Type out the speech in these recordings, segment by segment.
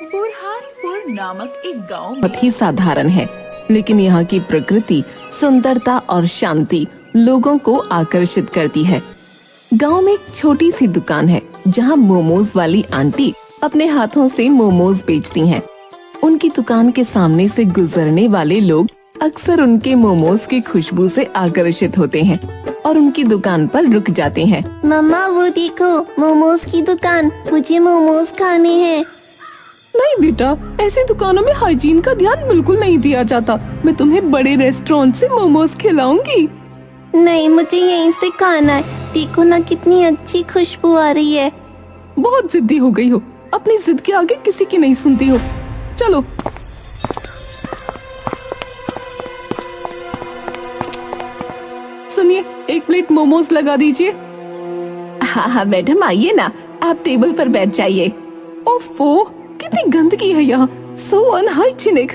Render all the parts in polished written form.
बुरहानपुर नामक एक गांव बहुत ही साधारण है, लेकिन यहाँ की प्रकृति, सुंदरता और शांति लोगों को आकर्षित करती है। गांव में एक छोटी सी दुकान है जहाँ मोमोज वाली आंटी अपने हाथों से मोमोज बेचती हैं। उनकी दुकान के सामने से गुजरने वाले लोग अक्सर उनके मोमोज की खुशबू से आकर्षित होते हैं और उनकी दुकान पर रुक जाते हैं। मम्मा वो देखो, मोमोज की दुकान, मुझे मोमोज खाने हैं। नहीं बेटा, ऐसी दुकानों में हाइजीन का ध्यान बिल्कुल नहीं दिया जाता। मैं तुम्हें बड़े रेस्टोरेंट से मोमोज खिलाऊंगी। नहीं, मुझे यहीं से खाना है। देखो ना कितनी अच्छी खुशबू आ रही है। बहुत जिद्दी हो गई हो, अपनी जिद के आगे किसी की नहीं सुनती हो। चलो। सुनिए, एक प्लेट मोमोज लगा दीजिए। हाँ हाँ मैडम, आइए ना, आप टेबल पर बैठ जाइए। ओफो, कितनी गंदगी है यहाँ, सो अनहाइजीनिक।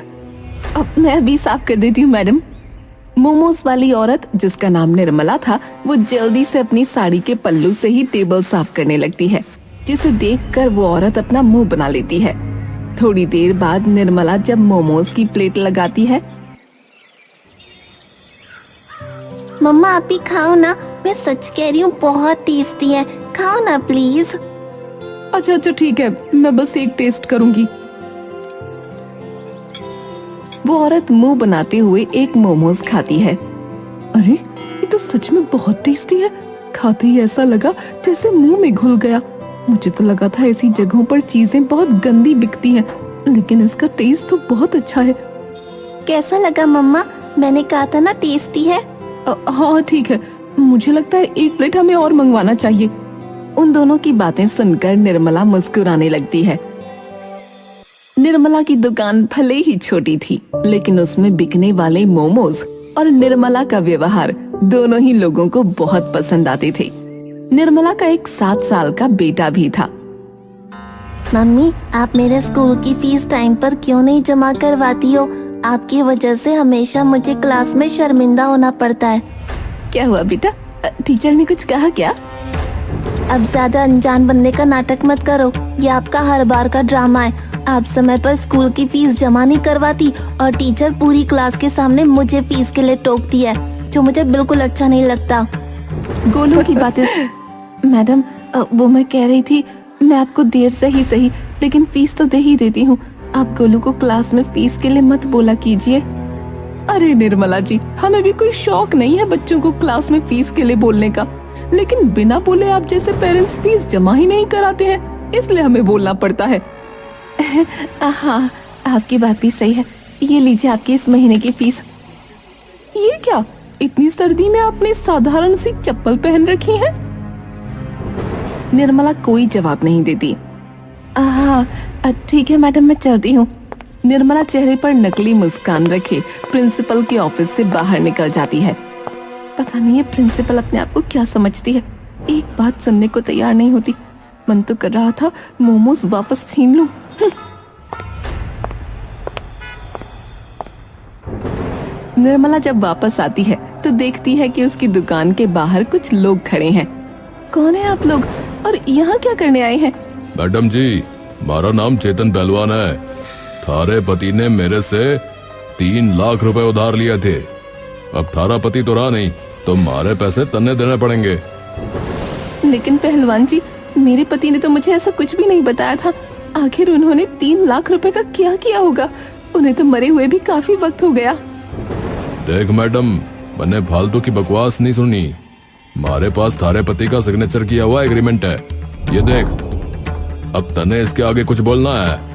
अब मैं अभी साफ कर देती हूँ मैडम। मोमोज वाली औरत, जिसका नाम निर्मला था, वो जल्दी से अपनी साड़ी के पल्लू से ही टेबल साफ करने लगती है, जिसे देखकर वो औरत अपना मुंह बना लेती है। थोड़ी देर बाद निर्मला जब मोमोज की प्लेट लगाती है। मम्मा आप ही खाओ ना, मैं सच कह रही हूँ, बहुत टेस्टी है, खाओ ना प्लीज। अच्छा अच्छा ठीक है, मैं बस एक टेस्ट करूंगी। वो औरत मुंह बनाते हुए एक मोमोज खाती है। अरे, ये तो सच में बहुत टेस्टी है। खाते ही ऐसा लगा जैसे मुंह में घुल गया। मुझे तो लगा था ऐसी जगहों पर चीजें बहुत गंदी बिकती हैं, लेकिन इसका टेस्ट तो बहुत अच्छा है। कैसा लगा मम्मा? मैंने कहा था ना टेस्टी है। हाँ ठीक है, मुझे लगता है एक प्लेट हमें और मंगवाना चाहिए। उन दोनों की बातें सुनकर निर्मला मुस्कुराने लगती है। निर्मला की दुकान भले ही छोटी थी, लेकिन उसमें बिकने वाले मोमोज और निर्मला का व्यवहार दोनों ही लोगों को बहुत पसंद आते थे। निर्मला का एक 7 साल का बेटा भी था। मम्मी, आप मेरे स्कूल की फीस टाइम पर क्यों नहीं जमा करवाती हो? आपकी वजह से हमेशा मुझे क्लास में शर्मिंदा होना पड़ता है। क्या हुआ बेटा, टीचर ने कुछ कहा क्या? अब ज्यादा अनजान बनने का नाटक मत करो, ये आपका हर बार का ड्रामा है। आप समय पर स्कूल की फीस जमा नहीं करवाती और टीचर पूरी क्लास के सामने मुझे फीस के लिए टोकती है, जो मुझे बिल्कुल अच्छा नहीं लगता। गोलू की बातें मैडम, वो मैं कह रही थी, मैं आपको देर से ही सही, लेकिन फीस तो दे ही देती हूँ। आप गोलू को क्लास में फीस के लिए मत बोला कीजिए। अरे निर्मला जी, हमें भी कोई शौक नहीं है बच्चों को क्लास में फीस के लिए बोलने का, लेकिन बिना बोले आप जैसे पेरेंट्स फीस जमा ही नहीं कराते हैं, इसलिए हमें बोलना पड़ता है। हाँ, आपकी बात भी सही है। ये लीजिए आपकी इस महीने की फीस। ये क्या, इतनी सर्दी में आपने साधारण सी चप्पल पहन रखी है? निर्मला कोई जवाब नहीं देती। हाँ ठीक है मैडम, मैं चलती हूँ। निर्मला चेहरे पर नकली मुस्कान रखे प्रिंसिपल के ऑफिस से बाहर निकल जाती है। पता नहीं है प्रिंसिपल अपने आप को क्या समझती है, एक बात सुनने को तैयार नहीं होती। मन तो कर रहा था मोमोज वापस छीन लूं। निर्मला जब वापस आती है तो देखती है कि उसकी दुकान के बाहर कुछ लोग खड़े हैं। कौन है आप लोग और यहाँ क्या करने आए हैं? मैडम जी, हमारा नाम चेतन पहलवान है। थारे पति ने मेरे से 3 लाख रुपए उधार लिए थे। अब थारा पति तो रहा नहीं, तो हमारे पैसे तन्ने देने पड़ेंगे। लेकिन पहलवान जी, मेरे पति ने तो मुझे ऐसा कुछ भी नहीं बताया था। आखिर उन्होंने 3 लाख रुपए का क्या किया होगा? उन्हें तो मरे हुए भी काफी वक्त हो गया। देख मैडम, मैंने फालतू की बकवास नहीं सुनी। हमारे पास थारे पति का सिग्नेचर किया हुआ एग्रीमेंट है, ये देख। अब तने इसके आगे कुछ बोलना है?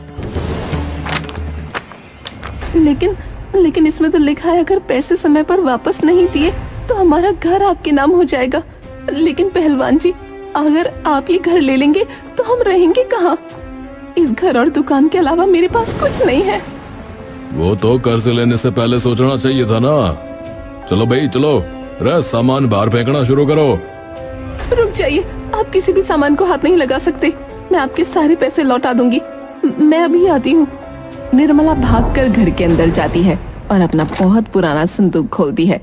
लेकिन इसमें तो लिखा है अगर पैसे समय पर वापस नहीं दिए तो हमारा घर आपके नाम हो जाएगा। लेकिन पहलवान जी, अगर आप ये घर ले लेंगे तो हम रहेंगे कहाँ? इस घर और दुकान के अलावा मेरे पास कुछ नहीं है। वो तो कर्ज लेने से पहले सोचना चाहिए था ना। चलो भाई चलो, सामान बाहर फेंकना शुरू करो। रुक जाइए, आप किसी भी सामान को हाथ नहीं लगा सकते। मैं आपके सारे पैसे लौटा दूंगी। मैं अभी आती हूँ। निर्मला भागकर घर के अंदर जाती है और अपना बहुत पुराना संदूक खोलती है,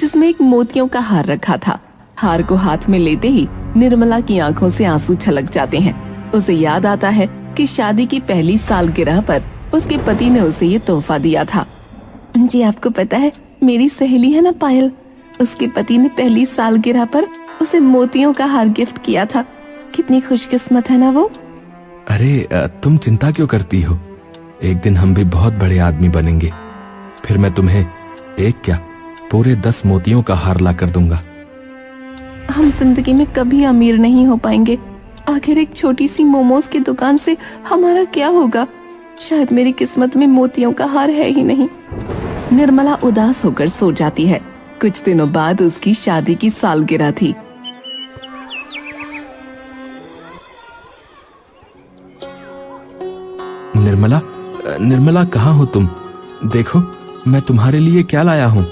जिसमें एक मोतियों का हार रखा था। हार को हाथ में लेते ही निर्मला की आंखों से आंसू छलक जाते हैं। उसे याद आता है कि शादी की पहली सालगिरह पर उसके पति ने उसे ये तोहफा दिया था। जी आपको पता है, मेरी सहेली है ना पायल, उसके पति ने पहली सालगिरह पर उसे मोतियों का हार गिफ्ट किया था। कितनी खुशकिस्मत है ना वो। अरे तुम चिंता क्यों करती हो? एक दिन हम भी बहुत बड़े आदमी बनेंगे, फिर मैं तुम्हें एक क्या पूरे 10 मोतियों का हार ला कर दूंगा। हम जिंदगी में कभी अमीर नहीं हो पाएंगे। आखिर एक छोटी सी मोमोज की दुकान से हमारा क्या होगा? शायद मेरी किस्मत में मोतियों का हार है ही नहीं। निर्मला उदास होकर सो जाती है। कुछ दिनों बाद उसकी शादी की सालगिरह थी। निर्मला कहाँ हो तुम? देखो मैं तुम्हारे लिए क्या लाया हूँ।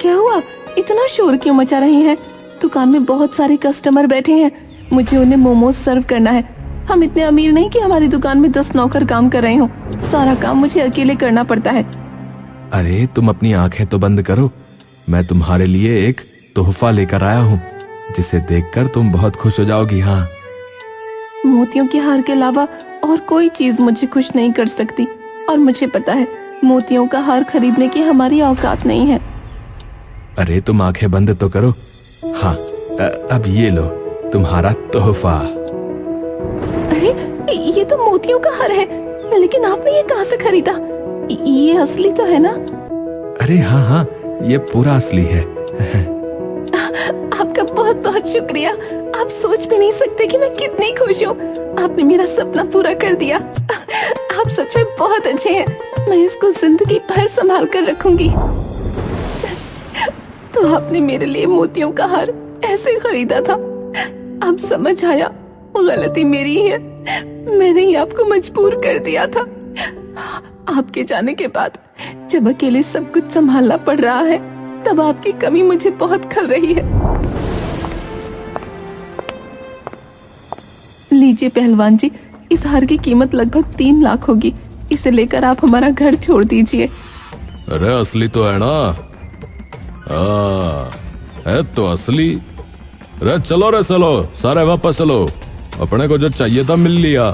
क्या हुआ? इतना शोर क्यों मचा रही हैं? दुकान में बहुत सारे कस्टमर बैठे हैं, मुझे उन्हें मोमोज सर्व करना है। हम इतने अमीर नहीं कि हमारी दुकान में 10 नौकर काम कर रहे हो। सारा काम मुझे अकेले करना पड़ता है। अरे तुम अपनी आंखें तो बंद करो, मैं तुम्हारे लिए एक तोहफा लेकर आया हूँ जिसे देखकर तुम बहुत खुश हो जाओगी। हाँ, मोतियों के हार के अलावा और कोई चीज मुझे खुश नहीं कर सकती, और मुझे पता है मोतियों का हार खरीदने की हमारी औकात नहीं है। अरे तुम आंखें बंद तो करो। हाँ, अब ये लो तुम्हारा तोहफा। अरे ये तो मोतियों का हार है, लेकिन आपने ये कहाँ से खरीदा? ये असली तो है ना? अरे हाँ, ये पूरा असली है। आपका बहुत बहुत शुक्रिया। आप सोच भी नहीं सकते कि मैं कितनी खुश हूँ। आपने मेरा सपना पूरा कर दिया। आप सच में बहुत अच्छे हैं। मैं इसको जिंदगी भर संभाल कर रखूंगी। तो आपने मेरे लिए मोतियों का हार ऐसे खरीदा था? अब समझ आया, गलती मेरी ही है। मैंने ही आपको मजबूर कर दिया था। आपके जाने के बाद जब अकेले सब कुछ संभालना पड़ रहा है, तब आपकी कमी मुझे बहुत खल रही है। लीजिए पहलवान जी, इस हार की कीमत लगभग 3 लाख होगी। इसे लेकर आप हमारा घर छोड़ दीजिए। अरे असली तो है ना? है तो असली। रे चलो सारे वापस चलो, अपने को जो चाहिए था मिल लिया।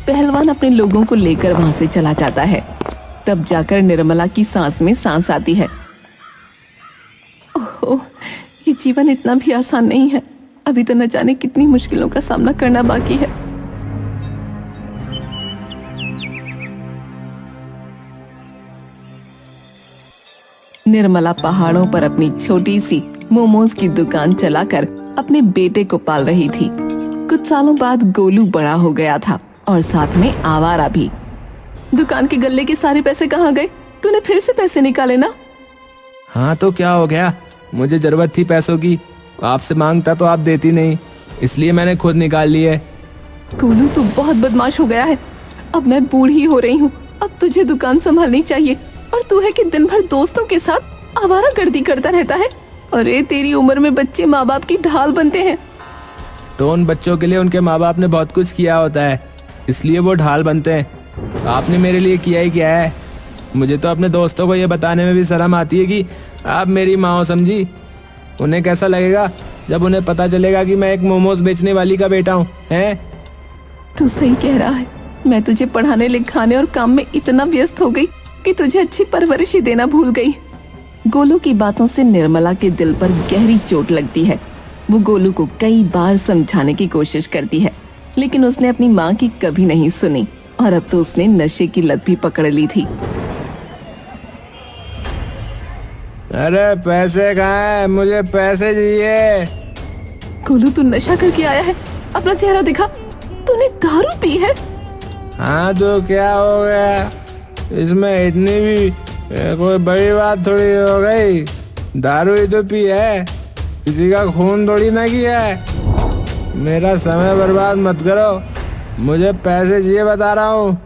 पहलवान अपने लोगों को लेकर वहाँ से चला जाता है। तब जाकर निर्मला की सांस में सांस आती है। ओह, ये जीवन इतना भी आसान नहीं है। अभी तो न जाने कितनी मुश्किलों का सामना करना बाकी है। निर्मला पहाड़ों पर अपनी छोटी सी मोमोज की दुकान चलाकर अपने बेटे को पाल रही थी। कुछ सालों बाद गोलू बड़ा हो गया था और साथ में आवारा भी। दुकान के गल्ले के सारे पैसे कहाँ गए? तूने फिर से पैसे निकाले ना? हाँ तो क्या हो गया, मुझे जरूरत थी पैसों की, आपसे मांगता तो आप देती नहीं, इसलिए मैंने खुद निकाल लिए। गोलू तू बहुत बदमाश हो गया है। अब मैं बूढ़ी हो रही हूँ, अब तुझे दुकान संभालनी चाहिए, और तू है कि दिन भर दोस्तों के साथ आवारागर्दी करता रहता है। अरे तेरी उम्र में बच्चे माँ बाप की ढाल बनते हैं। तो उन बच्चों के लिए उनके माँ बाप ने बहुत कुछ किया होता है, इसलिए वो ढाल बनते हैं। आपने मेरे लिए किया ही क्या है? मुझे तो अपने दोस्तों को ये बताने में भी शर्म आती है कि आप मेरी माँ हो, समझी? उन्हें कैसा लगेगा जब उन्हें पता चलेगा कि मैं एक मोमोज बेचने वाली का बेटा हूँ, हैं? तू सही कह रहा है। मैं तुझे पढ़ाने लिखाने और काम में इतना व्यस्त हो गई कि तुझे अच्छी परवरिश ही देना भूल गई। गोलू की बातों से निर्मला के दिल पर गहरी चोट लगती है। वो गोलू को कई बार समझाने की कोशिश करती है, लेकिन उसने अपनी माँ की कभी नहीं सुनी, और अब तो उसने नशे की लत भी पकड़ ली थी। अरे पैसे कहाँ है? मुझे पैसे चाहिए। गोलू तू नशा करके आया है, अपना चेहरा दिखा। तूने दारू पी है? हाँ तो क्या हो गया, इसमें इतनी भी कोई बड़ी बात थोड़ी हो गई। दारू ही तो पी है, किसी का खून थोड़ी ना किया है। मेरा समय बर्बाद मत करो, मुझे पैसे चाहिए, बता रहा हूँ।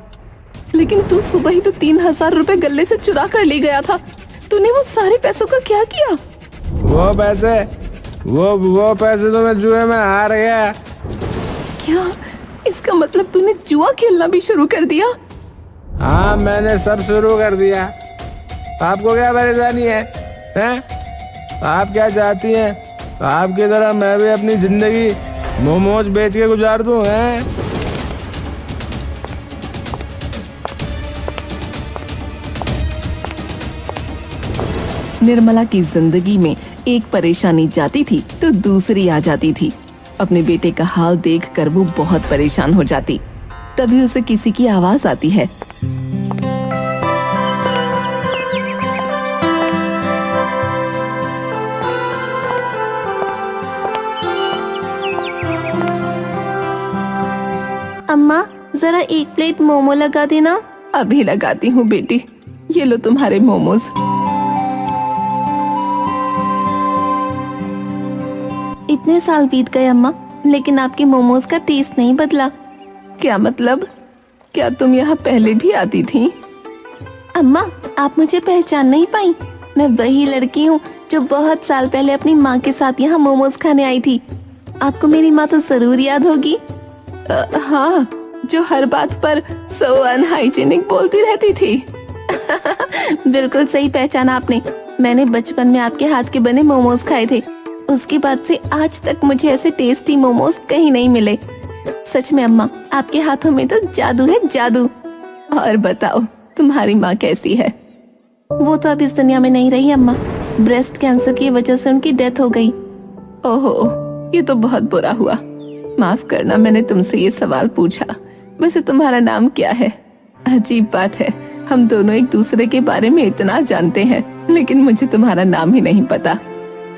लेकिन तू सुबह ही तो 3,000 रुपए गले से चुरा कर ले गया था। तूने वो सारे पैसों का क्या किया? वो पैसे तो मैं जुए में हार गया। क्या इसका मतलब तूने जुआ खेलना भी शुरू कर दिया? हाँ मैंने सब शुरू कर दिया। आपको क्या परेशानी है, हैं? आप क्या चाहती हैं? आपकी तरह मैं भी अपनी जिंदगी मोमोज बेच के गुजार दूं, हैं? निर्मला की जिंदगी में एक परेशानी जाती थी तो दूसरी आ जाती थी। अपने बेटे का हाल देखकर वो बहुत परेशान हो जाती। तभी उसे किसी की आवाज आती है। अम्मा, जरा एक प्लेट मोमो लगा देना। अभी लगाती हूँ बेटी, ये लो तुम्हारे मोमोज। इतने साल बीत गए अम्मा, लेकिन आपके मोमोज का टेस्ट नहीं बदला। क्या मतलब? क्या तुम यहाँ पहले भी आती थी? अम्मा, आप मुझे पहचान नहीं पाई? मैं वही लड़की हूँ जो बहुत साल पहले अपनी माँ के साथ यहाँ मोमोज खाने आई थी। आपको मेरी माँ तो जरूर याद होगी। हाँ, जो हर बात पर सो अनहाइजीनिक बोलती रहती थी। बिल्कुल सही पहचाना आपने। मैंने बचपन में आपके हाथ के बने मोमोज खाए थे। उसके बाद से आज तक मुझे ऐसे टेस्टी मोमोज कहीं नहीं मिले। सच में अम्मा, आपके हाथों में तो जादू है, जादू। और बताओ, तुम्हारी माँ कैसी है? वो तो अब इस दुनिया में नहीं रही अम्मा। ब्रेस्ट कैंसर की वजह से उनकी डेथ हो गई। ओहो, ये तो बहुत बुरा हुआ। माफ करना मैंने तुमसे ये सवाल पूछा। वैसे तुम्हारा नाम क्या है? अजीब बात है, हम दोनों एक दूसरे के बारे में इतना जानते हैं, लेकिन मुझे तुम्हारा नाम ही नहीं पता।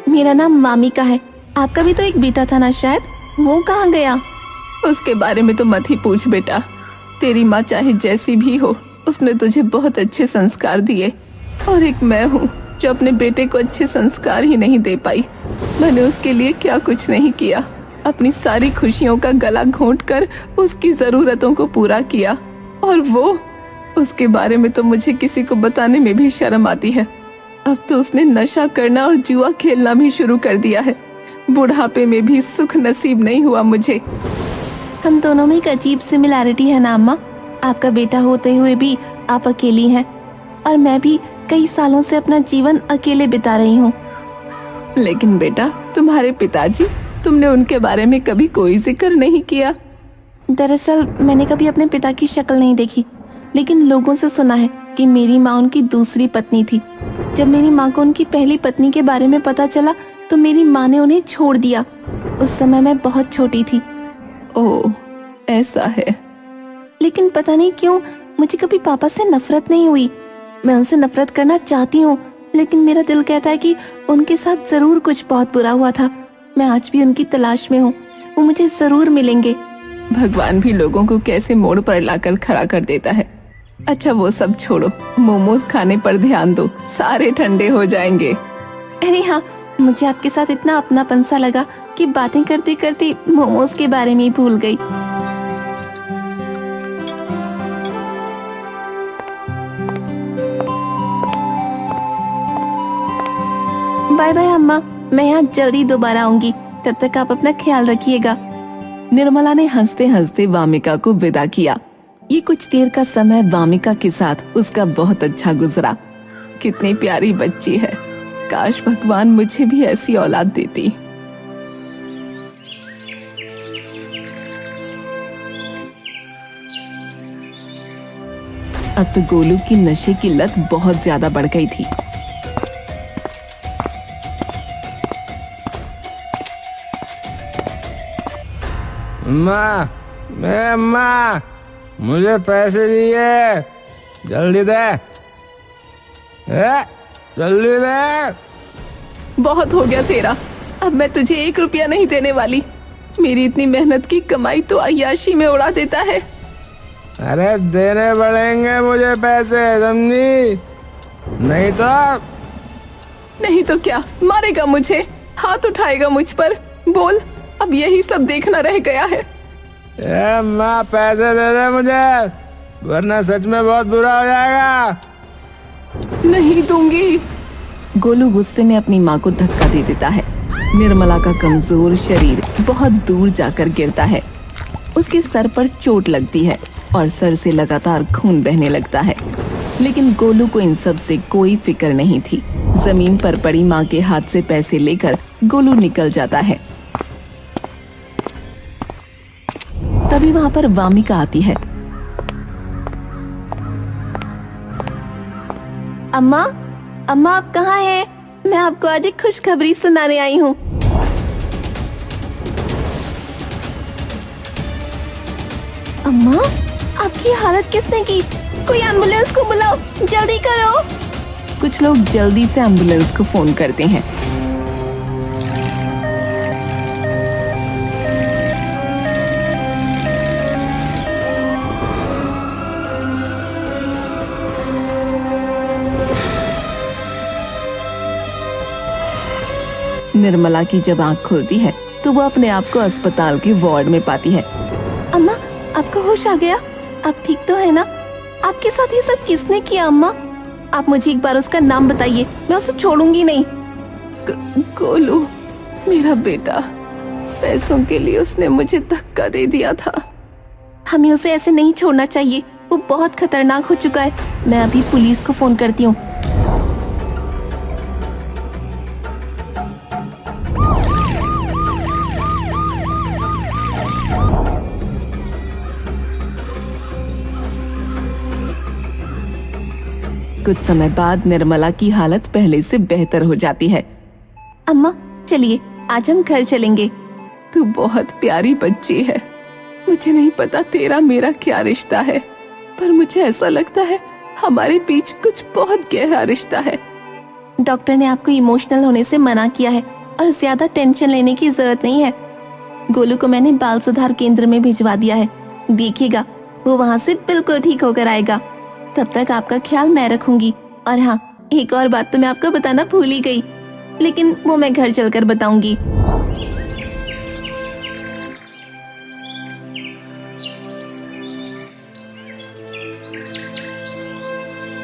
मेरा नाम मामिका है। आपका भी तो एक बेटा था ना शायद, वो कहाँ गया? उसके बारे में तो मत ही पूछ बेटा। तेरी माँ चाहे जैसी भी हो, उसने तुझे बहुत अच्छे संस्कार दिए, और एक मैं हूँ जो अपने बेटे को अच्छे संस्कार ही नहीं दे पाई। मैंने उसके लिए क्या कुछ नहीं किया। अपनी सारी खुशियों का गला घोंटकर उसकी जरूरतों को पूरा किया, और वो, उसके बारे में तो मुझे किसी को बताने में भी शर्म आती है। अब तो उसने नशा करना और जुआ खेलना भी शुरू कर दिया है। बुढ़ापे में भी सुख नसीब नहीं हुआ मुझे। हम दोनों में एक अजीब सिमिलैरिटी है ना अम्मा। आपका बेटा होते हुए भी आप अकेली हैं, और मैं भी कई सालों से अपना जीवन अकेले बिता रही हूँ। लेकिन बेटा, तुम्हारे पिताजी, तुमने उनके बारे में कभी कोई जिक्र नहीं किया। दरअसल मैंने कभी अपने पिता की शक्ल नहीं देखी, लेकिन लोगों से सुना है कि मेरी माँ उनकी दूसरी पत्नी थी। जब मेरी माँ को उनकी पहली पत्नी के बारे में पता चला तो मेरी माँ ने उन्हें छोड़ दिया। उस समय मैं बहुत छोटी थी। ओह, ऐसा है। लेकिन पता नहीं क्यों मुझे कभी पापा से नफरत नहीं हुई। मैं उनसे नफरत करना चाहती हूँ, लेकिन मेरा दिल कहता है कि उनके साथ जरूर कुछ बहुत बुरा हुआ था। मैं आज भी उनकी तलाश में हूँ, वो मुझे जरूर मिलेंगे। भगवान भी लोगों को कैसे मोड़ पर लाकर खड़ा कर देता है। अच्छा वो सब छोड़ो, मोमोज खाने पर ध्यान दो, सारे ठंडे हो जाएंगे। अरे हाँ, मुझे आपके साथ इतना अपनापन सा लगा कि बातें करते करते मोमोज के बारे में ही भूल गई। बाय बाय अम्मा, मैं यहाँ जल्दी दोबारा आऊंगी। तब तक आप अपना ख्याल रखिएगा। निर्मला ने हंसते हंसते वामिका को विदा किया। ये कुछ देर का समय वामिका के साथ उसका बहुत अच्छा गुजरा। कितनी प्यारी बच्ची है, काश भगवान मुझे भी ऐसी औलाद देती। अब तो गोलू की नशे की लत बहुत ज्यादा बढ़ गई थी। अम्मा, मुझे पैसे दिए, जल्दी दे, जल्दी दे। बहुत हो गया तेरा, अब मैं तुझे 1 रुपया नहीं देने वाली। मेरी इतनी मेहनत की कमाई तो अय्याशी में उड़ा देता है। अरे देने पड़ेंगे मुझे पैसे, समझी? नहीं तो क्या मारेगा मुझे, हाथ उठाएगा मुझ पर? बोल, अब यही सब देखना रह गया है। माँ पैसे दे दे मुझे, वरना सच में बहुत बुरा हो जाएगा। नहीं दूंगी। गोलू गुस्से में अपनी माँ को धक्का दे देता है। निर्मला का कमजोर शरीर बहुत दूर जाकर गिरता है। उसके सर पर चोट लगती है और सर से लगातार खून बहने लगता है। लेकिन गोलू को इन सब से कोई फिक्र नहीं थी। जमीन पर पड़ी माँ के हाथ से पैसे लेकर गोलू निकल जाता है। तभी वहाँ पर वामिका आती है। अम्मा, अम्मा आप कहाँ हैं? मैं आपको आज एक खुशखबरी सुनाने आई हूँ। अम्मा, आपकी हालत किसने की? कोई एम्बुलेंस को बुलाओ, जल्दी करो। कुछ लोग जल्दी से एम्बुलेंस को फोन करते हैं। निर्मला की जब आंख खुलती है तो वो अपने आप को अस्पताल के वार्ड में पाती है। अम्मा, आपको होश आ गया? आप ठीक तो है ना? आपके साथ ये सब किसने किया अम्मा? आप मुझे एक बार उसका नाम बताइए, मैं उसे छोड़ूंगी नहीं। गोलू, मेरा बेटा। पैसों के लिए उसने मुझे धक्का दे दिया था। हमें उसे ऐसे नहीं छोड़ना चाहिए, वो बहुत खतरनाक हो चुका है। मैं अभी पुलिस को फोन करती हूँ। कुछ समय बाद निर्मला की हालत पहले से बेहतर हो जाती है। अम्मा चलिए, आज हम घर चलेंगे। तू बहुत प्यारी बच्ची है। मुझे नहीं पता तेरा मेरा क्या रिश्ता है, पर मुझे ऐसा लगता है हमारे बीच कुछ बहुत गहरा रिश्ता है। डॉक्टर ने आपको इमोशनल होने से मना किया है और ज्यादा टेंशन लेने की जरूरत नहीं है। गोलू को मैंने बाल सुधार केंद्र में भिजवा दिया है। देखिएगा, वो वहाँ से बिल्कुल ठीक होकर आएगा। तब तक आपका ख्याल मैं रखूंगी। और हाँ, एक और बात तो मैं आपको बताना भूल ही गई, लेकिन वो मैं घर चलकर बताऊंगी।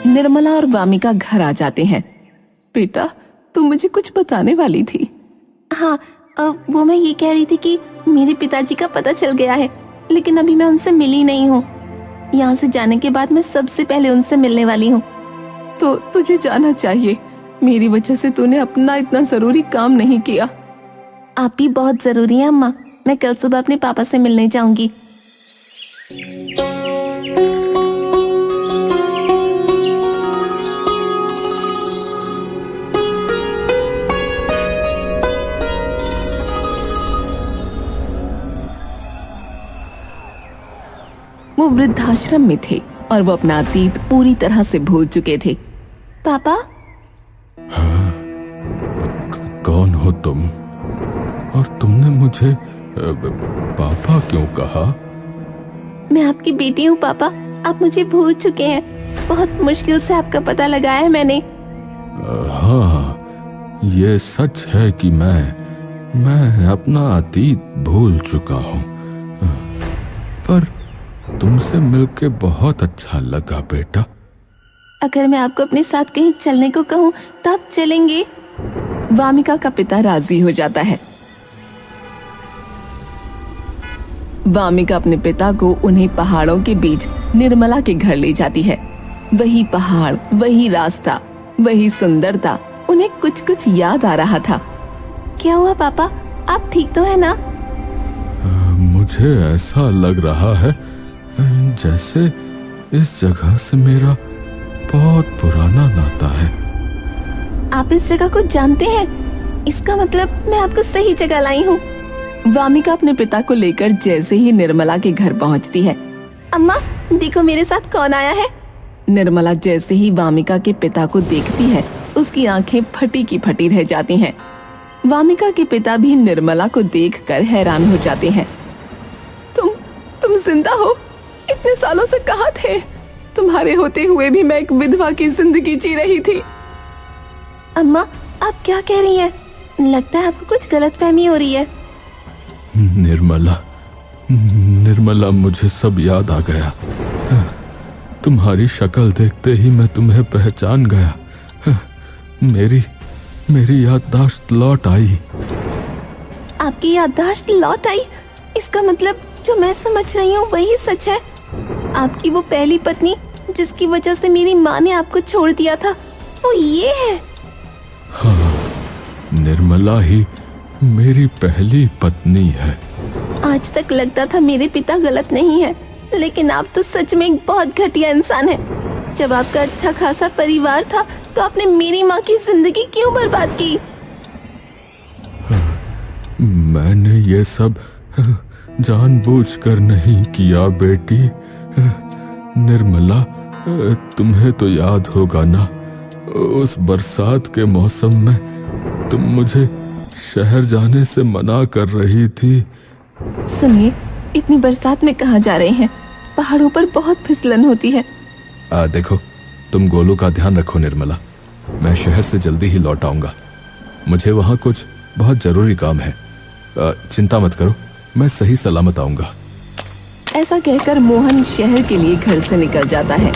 निर्मला और वामिका घर आ जाते हैं। बेटा, तू मुझे कुछ बताने वाली थी। हाँ, वो मैं ये कह रही थी कि मेरे पिताजी का पता चल गया है, लेकिन अभी मैं उनसे मिली नहीं हूँ। यहाँ से जाने के बाद मैं सबसे पहले उनसे मिलने वाली हूँ। तो तुझे जाना चाहिए। मेरी वजह से तूने अपना इतना जरूरी काम नहीं किया। आप भी बहुत जरूरी है अम्मा। मैं कल सुबह अपने पापा से मिलने जाऊंगी। वो वृद्धाश्रम में थे और वो अपना अतीत पूरी तरह से भूल चुके थे। पापा? हाँ, कौन हो तुम? और तुमने मुझे पापा क्यों कहा? मैं आपकी बेटी हूँ पापा। आप मुझे भूल चुके हैं। बहुत मुश्किल से आपका पता लगाया है मैंने। हाँ, ये सच है कि मैं अपना अतीत भूल चुका हूँ, पर तुमसे मिलके बहुत अच्छा लगा बेटा। अगर मैं आपको अपने साथ कहीं चलने को कहूँ तो आप चलेंगे? वामिका का पिता राजी हो जाता है। वामिका अपने पिता को उन्हें पहाड़ों के बीच निर्मला के घर ले जाती है। वही पहाड़, वही रास्ता, वही सुंदरता, उन्हें कुछ कुछ याद आ रहा था। क्या हुआ पापा, आप ठीक तो है ना? मुझे ऐसा लग रहा है जैसे इस जगह से मेरा बहुत पुराना नाता है। आप इस जगह को जानते हैं? इसका मतलब मैं आपको सही जगह लाई हूँ। वामिका अपने पिता को लेकर जैसे ही निर्मला के घर पहुँचती है। अम्मा देखो मेरे साथ कौन आया है। निर्मला जैसे ही वामिका के पिता को देखती है, उसकी आंखें फटी की फटी रह जाती हैं। वामिका के पिता भी निर्मला को देखकर हैरान हो जाते हैं। तुम जिंदा हो? इतने सालों से कहाँ थे? तुम्हारे होते हुए भी मैं एक विधवा की जिंदगी जी रही थी। अम्मा आप क्या कह रही हैं? लगता है आपको कुछ गलतफहमी हो रही है। निर्मला, मुझे सब याद आ गया। तुम्हारी शक्ल देखते ही मैं तुम्हें पहचान गया। मेरी याददाश्त लौट आई। आपकी याददाश्त लौट आई? इसका मतलब जो मैं समझ रही हूँ वही सच है। आपकी वो पहली पत्नी जिसकी वजह से मेरी माँ ने आपको छोड़ दिया था, वो ये है? हाँ, निर्मला ही मेरी पहली पत्नी है। आज तक लगता था मेरे पिता गलत नहीं है, लेकिन आप तो सच में एक बहुत घटिया इंसान है। जब आपका अच्छा खासा परिवार था तो आपने मेरी माँ की जिंदगी क्यों बर्बाद की? मैंने ये सब जानबूझकर नहीं किया बेटी। निर्मला, तुम्हें तो याद होगा ना, उस बरसात के मौसम में तुम मुझे शहर जाने से मना कर रही थी। सुनिए, इतनी बरसात में कहाँ जा रहे हैं? पहाड़ों पर बहुत फिसलन होती है। देखो, तुम गोलू का ध्यान रखो निर्मला। मैं शहर से जल्दी ही लौट आऊंगा। मुझे वहाँ कुछ बहुत जरूरी काम है। चिंता मत करो, मैं सही सलामत आऊंगा। ऐसा कहकर मोहन शहर के लिए घर से निकल जाता है।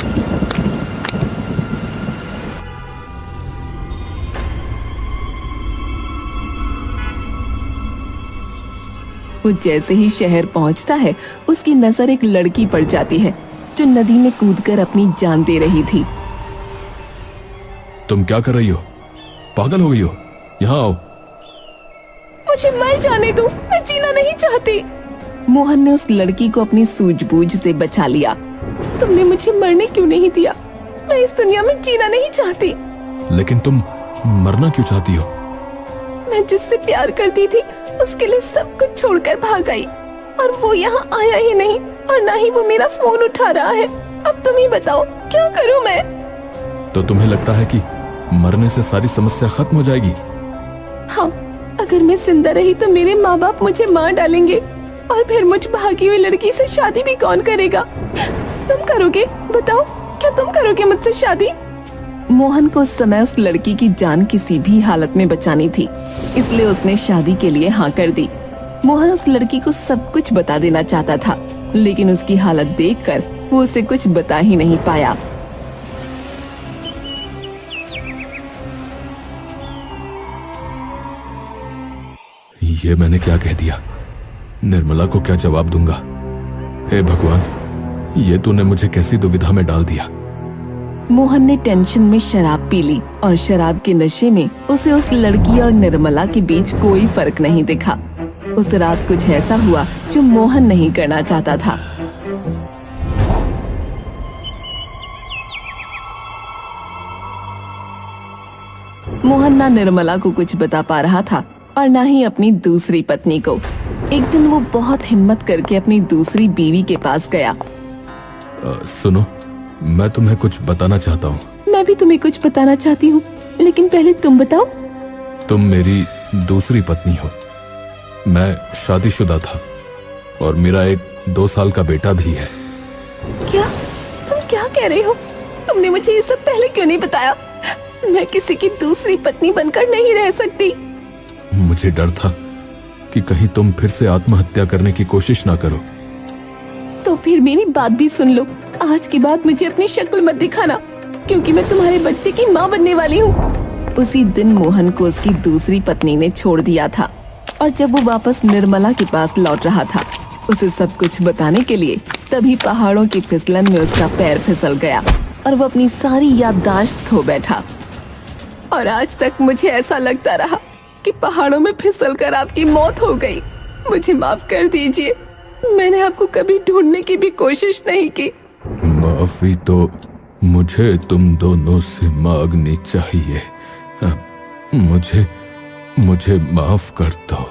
वो जैसे ही शहर पहुंचता है, उसकी नजर एक लड़की पड़ जाती है जो नदी में कूदकर अपनी जान दे रही थी। तुम क्या कर रही हो? पागल हो गई हो? यहाँ आओ। मुझे मर जाने दो, मैं जीना नहीं चाहती। मोहन ने उस लड़की को अपनी सूझबूझ से बचा लिया। तुमने मुझे मरने क्यों नहीं दिया? मैं इस दुनिया में जीना नहीं चाहती। लेकिन तुम मरना क्यों चाहती हो? मैं जिससे प्यार करती थी उसके लिए सब कुछ छोड़कर भाग गई, और वो यहाँ आया ही नहीं, और ना ही वो मेरा फोन उठा रहा है। अब तुम ही बताओ, क्या करूँ मैं? तो तुम्हें लगता है कि मरने से सारी समस्या खत्म हो जाएगी? हाँ, अगर मैं जिंदा रही तो मेरे माँ बाप मुझे मार डालेंगे, और फिर मुझ भागी हुई लड़की से शादी भी कौन करेगा? तुम करोगे? बताओ, क्या तुम करोगे मुझसे शादी? मोहन को उस समय उस लड़की की जान किसी भी हालत में बचानी थी, इसलिए उसने शादी के लिए हाँ कर दी। मोहन उस लड़की को सब कुछ बता देना चाहता था, लेकिन उसकी हालत देखकर वो उसे कुछ बता ही नहीं पाया। ये मैंने क्या कह दिया? निर्मला को क्या जवाब दूंगा? हे भगवान, ये तूने मुझे कैसी दुविधा में डाल दिया। मोहन ने टेंशन में शराब पी ली, और शराब के नशे में उसे उस लड़की और निर्मला के बीच कोई फर्क नहीं दिखा। उस रात कुछ ऐसा हुआ जो मोहन नहीं करना चाहता था। मोहन ना निर्मला को कुछ बता पा रहा था और ना ही अपनी दूसरी पत्नी को। एक दिन वो बहुत हिम्मत करके अपनी दूसरी बीवी के पास गया। सुनो, मैं तुम्हें कुछ बताना चाहता हूँ। मैं भी तुम्हें कुछ बताना चाहती हूँ, लेकिन पहले तुम बताओ। तुम मेरी दूसरी पत्नी हो। मैं शादीशुदा था और मेरा एक 2 साल का बेटा भी है। क्या? तुम क्या कह रहे हो? तुमने मुझे ये सब पहले क्यों नहीं बताया? मैं किसी की दूसरी पत्नी बनकर नहीं रह सकती। मुझे डर था कि कहीं तुम फिर से आत्महत्या करने की कोशिश ना करो। तो फिर मेरी बात भी सुन लो। आज के बाद मुझे अपनी शक्ल मत दिखाना, क्योंकि मैं तुम्हारे बच्चे की माँ बनने वाली हूँ। उसी दिन मोहन को उसकी दूसरी पत्नी ने छोड़ दिया था, और जब वो वापस निर्मला के पास लौट रहा था उसे सब कुछ बताने के लिए, तभी पहाड़ों की फिसलन में उसका पैर फिसल गया और वो अपनी सारी याददाश्त खो बैठा। और आज तक मुझे ऐसा लगता रहा कि पहाड़ों में फिसलकर आपकी मौत हो गई। मुझे माफ कर दीजिए, मैंने आपको कभी ढूंढने की भी कोशिश नहीं की। माफी तो मुझे तुम दोनों से मांगनी चाहिए। मुझे माफ कर दो।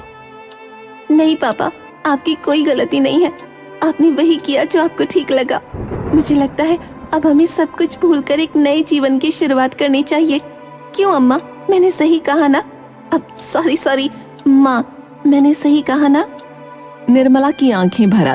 नहीं पापा, आपकी कोई गलती नहीं है। आपने वही किया जो आपको ठीक लगा। मुझे लगता है अब हमें सब कुछ भूलकर एक नए जीवन की शुरुआत करनी चाहिए। क्यों अम्मा, मैंने सही कहा ना? अब सॉरी माँ, मैंने सही कहा ना? निर्मला की आंखें भर आती